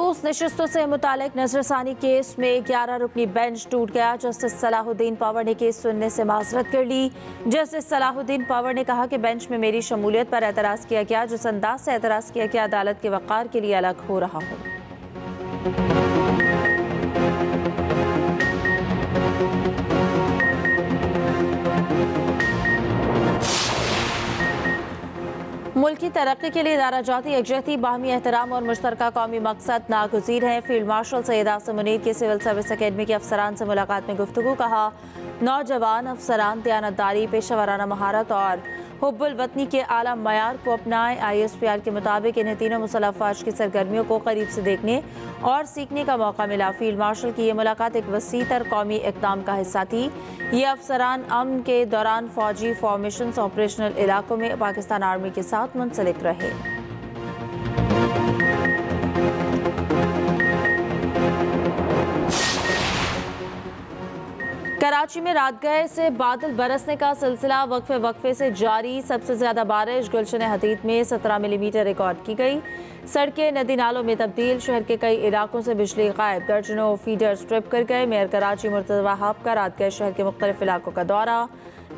मखसूस नशिस्तों से मुतालिक नजरसानी केस में 11 रुकनी बेंच टूट गया। जस्टिस सलाहुद्दीन पवार ने केस सुनने से माजरत कर ली। जस्टिस सलाहुद्दीन पवार ने कहा कि बेंच में मेरी शमूलियत पर एतराज किया गया, जिस अंदाज से एतराज किया गया अदालत के वक़ार के लिए अलग हो रहा हूँ। मुल्क की तरक्की के लिए इदारा जाती यकजहती, बाहमी एहतराम और मुश्तरका कौमी मकसद नागुज़ीर हैं। फील्ड मार्शल सैयद आसिम मुनीर की सिविल सर्विस अकेडमी के अफसरान से मुलाकात में गुफ्तगू। कहा, नौजवान अफसरान दयानतदारी, पेशेवराना महारत और हुब्बुल वतनी के आला मयार को अपनाएं। ISPR के मुताबिक इन्हें तीनों मुसल्लह अफवाज की सरगर्मियों को करीब से देखने और सीखने का मौका मिला। फील्ड मार्शल की ये मुलाकात एक वसी तर कौमी इक़दाम का हिस्सा थी। ये अफसरान अमन के दौरान फौजी फॉर्मेशंस, ऑपरेशनल इलाकों में पाकिस्तान आर्मी के साथ मुंसलिक रहे। कराची में रात गए से बादल बरसने का सिलसिला वक्फे से जारी। सबसे ज्यादा बारिश गुलशन हदीद में 17 मिलीमीटर रिकॉर्ड की गई। सड़कें नदी नालों में तब्दील। शहर के कई इलाकों से बिजली गायब। दर्जनों फीडर स्ट्रिप कर गए। मेयर कराची मुर्तज़ा वहाब का रात गए शहर के मुख्तलिफ इलाकों का दौरा।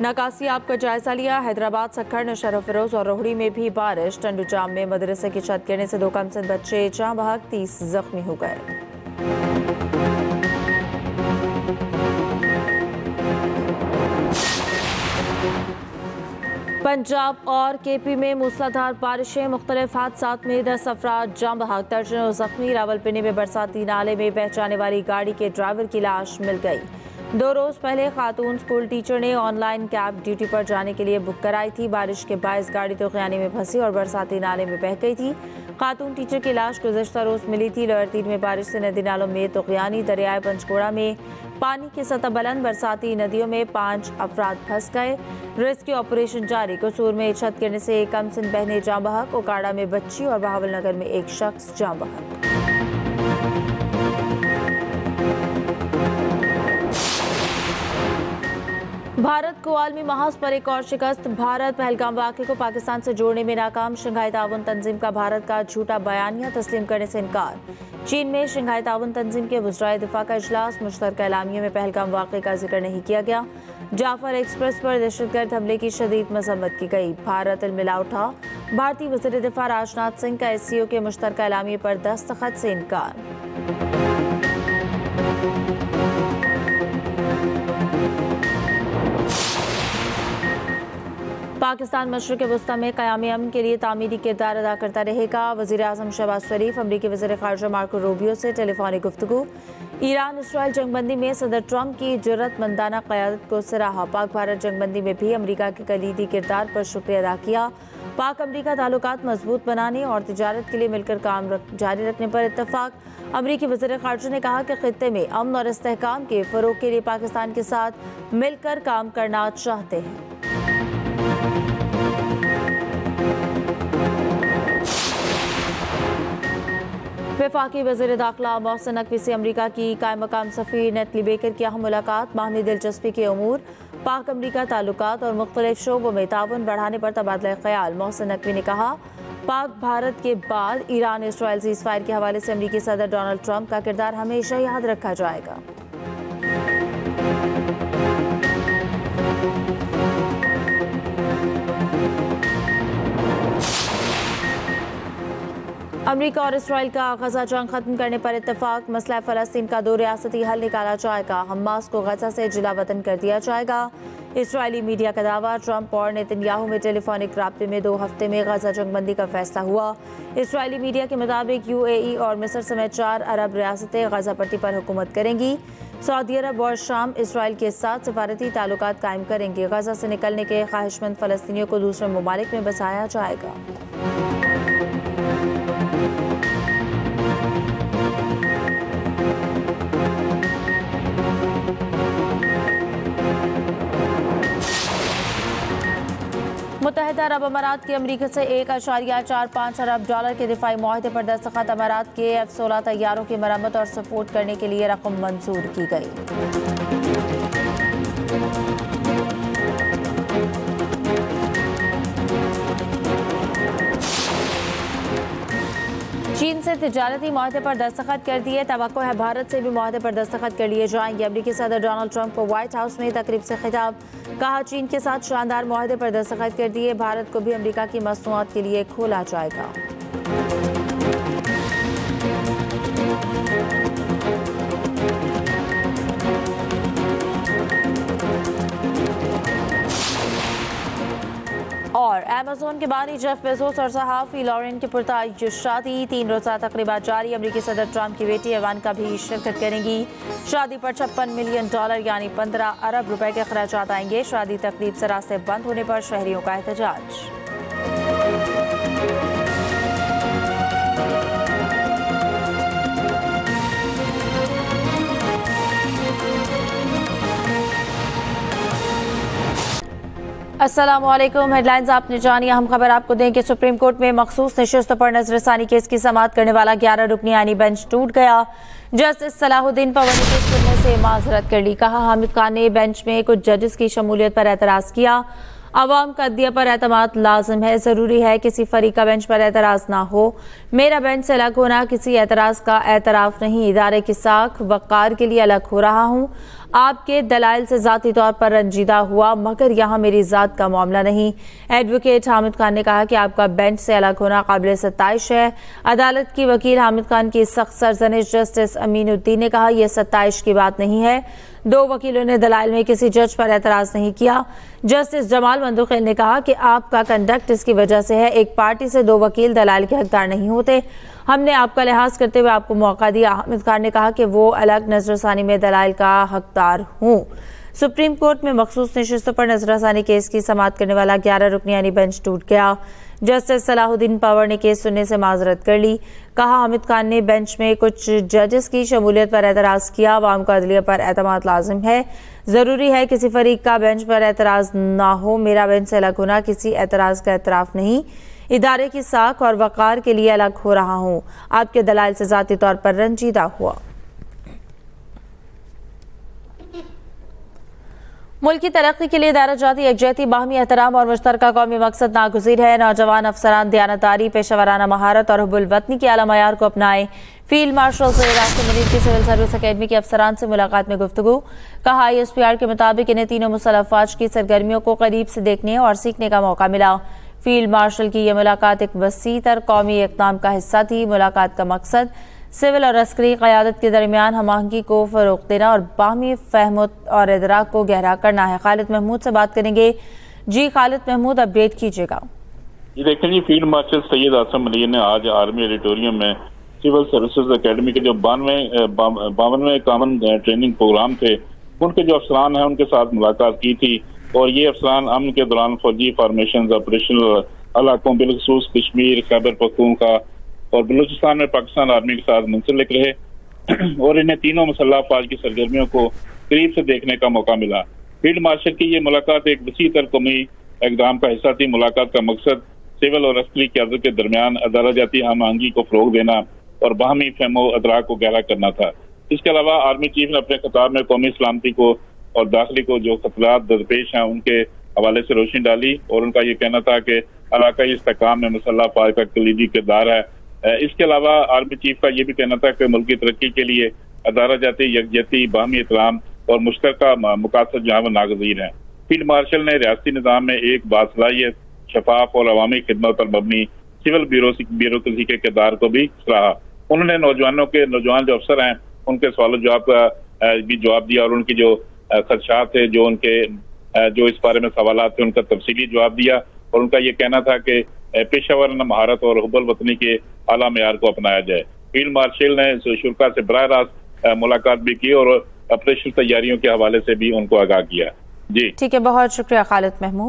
नकासी आप का जायजा लिया। हैदराबाद, सक्खर, नशर फिरोज और रोहड़ी में भी बारिश। टंडू जाम में मदरसे की छत गिरने से 2 कमसिन बच्चे जाँ बहक, 30 जख्मी हो गए। पंजाब और KP में मूसलाधार बारिशें। मुख्तलिफ हादसात में 10 अफराद जाँ बहक, दर्जनों जख्मी। रावलपिंडी में बरसाती नाले में बह जाने वाली गाड़ी के ड्राइवर की लाश मिल गई। 2 रोज पहले खातून स्कूल टीचर ने ऑनलाइन कैब ड्यूटी पर जाने के लिए बुक कराई थी। बारिश के बायस गाड़ी तोगयानी में फंसी और बरसाती नाले में बह गई थी। खातून टीचर की लाश गुज़श्ता रोज मिली थी। लोअर तीन में बारिश से नदी नालों में तोगयानी। दरियाए पंचगोड़ा में पानी की सतह बुलंद। बरसाती नदियों में 5 अफराद फंस गए। रेस्क्यू ऑपरेशन जारी। कसूर में छत गिरने से 1 कमसिन बहने जाँ बहक। ओकाड़ा में बच्ची और बहावल नगर में 1 शख्स जाँ बहक। भारत को आलमी महाज पर एक और शिकस्त। भारत पहलगाम वाक़े को पाकिस्तान से जोड़ने में नाकाम। शंघाई ताउन तंजीम का भारत का झूठा बयानिया तस्लीम करने से इनकार। चीन में शंघाई ताउन तंजीम के वज़राए दिफा का इजलास। मुश्तरका एलामिया में पहलगाम वाक़े का जिक्र नहीं किया गया। जाफर एक्सप्रेस पर दहशतगर्द हमले की शदीद मजम्मत की गई। भारत अलमिला उठा। भारतीय वज़ीर दिफा राजनाथ सिंह का SCO के मुश्तरका एलामिया पर दस्तखत से इनकार। पाकिस्तान मशरिक़ वस्ता में क़याम अमन के लिए तामीरी किरदार अदा करता रहेगा। वज़ीर आज़म शहबाज शरीफ अमरीकी वज़ीर ख़ारिजा मार्को रूबियो से टेलीफोनिक गुफ्तगू। ईरान इसराइल जंगबंदी में सदर ट्रंप की जुर्रतमंदाना क़यादत को सराहा। पाक भारत जंगबंदी में भी अमरीका के कलीदी किरदार पर शुक्रिया अदा किया। पाक अमरीका ताल्लुकात मजबूत बनाने और तिजारत के लिए मिलकर काम जारी रखने पर इत्तफाक। अमरीकी वज़ीर ख़ारिजा ने कहा कि ख़ित्ते में अमन और इस्तेहकाम के फ़रोग़ के लिए पाकिस्तान के साथ मिलकर काम करना चाहते हैं। वफाकी वज़ीर दाखिला मोहसिन नकवी से अमरीका की कायम मकाम सफ़ीर नेतली बेकर की अहम मुलाकात। बाहमी दिलचस्पी के अमूर, पाक अमरीका ताल्लुकात और मुख्तलिफ शोबों में ताउन बढ़ाने पर तबादला ख्याल। मोहसिन नकवी ने कहा, पाक भारत के बाद ईरान इसराइल सीज़फायर के हवाले से अमरीकी सदर डोनाल्ड ट्रंप का किरदार हमेशा याद रखा जाएगा। अमरीका और इसराइल का गजा जंग खत्म करने पर इत्तफाक। मसला फ़लस्तीन का 2 रियासती हल निकाला जाएगा। हमास को गजा से जिला वतन कर दिया जाएगा। इसराइली मीडिया का दावा। ट्रंप और नेतन्याहू में टेलीफोनिक राब्ते में 2 हफ्ते में गजा जंगबंदी का फैसला हुआ। इसराइली मीडिया के मुताबिक UAE और मिस्र समेत 4 अरब रियासतें गजा पट्टी पर हुकूमत करेंगी। सऊदी अरब और शाम इसराइल के साथ सफारती ताल्लुकात कायम करेंगे। गजा से निकलने के ख्वाहिशमंद फ़लस्तीनियों को दूसरे ममालिक में बसाया जाएगा। मुत्तहिदा अरब अमारात के अमरीका से $1.45 अरब के दिफाई मुआहदे पर दस्तखत। अमारात के F-16 तैयारों की मरम्मत और सपोर्ट करने के लिए रकम मंजूर की गई। चीन से तिजारती मुआहदे पर दस्तखत कर दिए। तवक्को है भारत से भी मुआहदे पर दस्तखत कर लिए जाएंगे। अमेरिकी सदर डोनाल्ड ट्रंप को व्हाइट हाउस में तकरीब से खिताब, कहा चीन के साथ शानदार मुआहदे पर दस्तखत कर दिए, भारत को भी अमेरिका की मसनूआत के लिए खोला जाएगा। और अमेज़न के बानी जेफ बेजोस और सहाफ़ी लॉरेन की पुरताज शादी, 3 रोज़ा तकरीबा जारी। अमेरिकी सदर ट्रंप की बेटी इवानका भी शिरकत करेंगी। शादी पर $56 मिलियन यानी 15 अरब रुपए के खर्चात आएंगे। शादी तकरीब से रास्ते बंद होने पर शहरियों का एहतजाज। अस्सलामुअलैकुम, हेडलाइंस आपने जानिए। हम खबर आपको दें कि सुप्रीम कोर्ट में मखसूस नशिस्त पर नजरसानी केस की समाअत करने वाला 11 रुकनी यानी बेंच टूट गया। जस्टिस सलाहुद्दीन पवनी ने सुनने से माजरत कर ली। कहा हामिद खान ने बेंच में कुछ जजेस की शमूलियत पर एतराज किया। अवाम का अदलिया पर एतमाद लाजिम है, जरूरी है किसी फरीक का बेंच पर एतराज ना हो। मेरा बेंच से अलग होना किसी एतराज का एतराफ नहीं, इदारे की साख वक़ार के लिए अलग हो रहा हूँ। आपके दलाइल से ज़ाती तौर पर रंजीदा हुआ, मगर यहाँ मेरी ज़ात का मामला नहीं। एडवोकेट हामिद खान ने कहा कि आपका बेंच से अलग होना काबिल सत्ताइश है। अदालत की वकील हामिद खान की सख्त सरजनिश जस्टिस अमीनुद्दीन ने कहा, यह सत्ताइश की बात नहीं है। 2 वकीलों ने दलाइल में किसी जज पर एतराज नहीं किया। जस्टिस जमाल मंदुखिल ने कहा कि आपका कंडक्ट इसकी वजह से है, एक पार्टी से 2 वकील दलाइल के हकदार नहीं होते। हमने आपका लिहाज करते हुए आपको मौका दिया। हामिद खान ने कहा कि वो अलग नजरसानी में दलाइल का हकदार हूँ। सुप्रीम कोर्ट में मखसूस नशिस्तों पर नजरसानी केस की समाअत करने वाला 11 रुकनी यानी बेंच टूट गया। जस्टिस सलाहुद्दीन पवर ने केस सुनने से माजरत कर ली। कहा हामिद खान ने बेंच में कुछ जजेस की शमूलियत पर एतराज किया। अवाम का अदलिया पर एतमाद लाजिम है, जरूरी है किसी फरीक का बेंच पर एतराज ना हो। मेरा बेंच से अलग होना किसी एतराज का एतराफ नहीं, इदारे की साख और वक़ार के लिए अलग हो रहा हूँ। आपके दलाइल से ज़ाती तौर पर रंजीदा हुआ। मुल्क की तरक्की के लिए दायरा जाती यकजहती, बाहमी एहतराम और मुश्तरका कौमी मकसद नागुज़ीर है। नौजवान अफसरान दयानतदारी, पेशावराना महारत और हुब्बुल वतनी के आला मयार को अपनाएं। फील्ड मार्शल सैयद मुनीर की सिविल सर्विस अकेडमी के अफसरान से मुलाकात में गुफ्तगू। कहा ISPR के मुताबिक इन्हें तीनों मुसल्लह अफवाज की सरगर्मियों को करीब से देखने और सीखने का मौका मिला। फील्ड मार्शल की यह मुलाकात एक वसी तर कौमी इक़दाम का हिस्सा थी। मुलाकात का मकसद सिविल और अस्करी क़यादत के दरमियान हमाहंगी को फ़रोग़ देना और बाहमी फ़हम और इदराक को गहरा करना है। खालिद महमूद से बात करेंगे। जी खालिद महमूद, अपडेट कीजिएगा। जी देखें जी, फील्ड मार्शल सैयद आसम अली ने आज आर्मी ऑडिटोरियम में सिविल सर्विसेज अकेडमी के जो 52वें कॉमन ट्रेनिंग प्रोग्राम थे उनके जो अफसरान हैं उनके साथ मुलाकात की थी। और ये अफसरान अमन के दौरान फौजी फार्मेशन ऑपरेशनल इलाकों बिलखसूस कश्मीर, खैबर पख्तूनख्वा और बलूचिस्तान में पाकिस्तान आर्मी के साथ मुंसलिक रहे और इन्हें तीनों मुसल्लह अफवाज की सरगर्मियों को करीब से देखने का मौका मिला। फील्ड मार्शल की ये मुलाकात एक वसी तर कौमी इक़दाम का हिस्सा थी। मुलाकात का मकसद सिविल और अस्करी क़यादत के दरमियान अदालत जाती हमआहंगी को फ़रोग़ देना और बाहमी फ़हम व इदराक को गहरा करना था। इसके अलावा आर्मी चीफ ने अपने खिताब में कौमी सलामती को और दाखिली को जो खतरात दरपेश हैं उनके हवाले से रोशनी डाली और उनका ये कहना था कि इलाकाई इस्तेहकाम में मुसल्लह अफवाज का कलीदी किरदार है। इसके अलावा आर्मी चीफ का ये भी कहना था कि मुल्क की तरक्की के लिए अदारा जाती यकजहती, बाहमी एहतराम और मुश्तरका मकासद जो है वो नागज़ीर हैं। फील्ड मार्शल ने रियासती निज़ाम में एक बासलाहियत, शफाफ और अवामी खिदमत पर मबनी सिविल ब्यूरोक्रेसी के किरदार को भी सराहा। उन्होंने नौजवान जो अफसर हैं उनके सवाल जवाब का भी जवाब दिया और उनकी जो खदशात थे, जो इस बारे में सवालात थे, उनका तफसीली जवाब दिया। और उनका ये कहना था कि पेशावराना महारत और हुब्बुल वतनी के आला मयार को अपनाया जाए। फील्ड मार्शल ने शुरा से बराह रास्त मुलाकात भी की और ऑपरेशन तैयारियों के हवाले से भी उनको आगाह किया। जी ठीक है, बहुत शुक्रिया खालिद महमूद।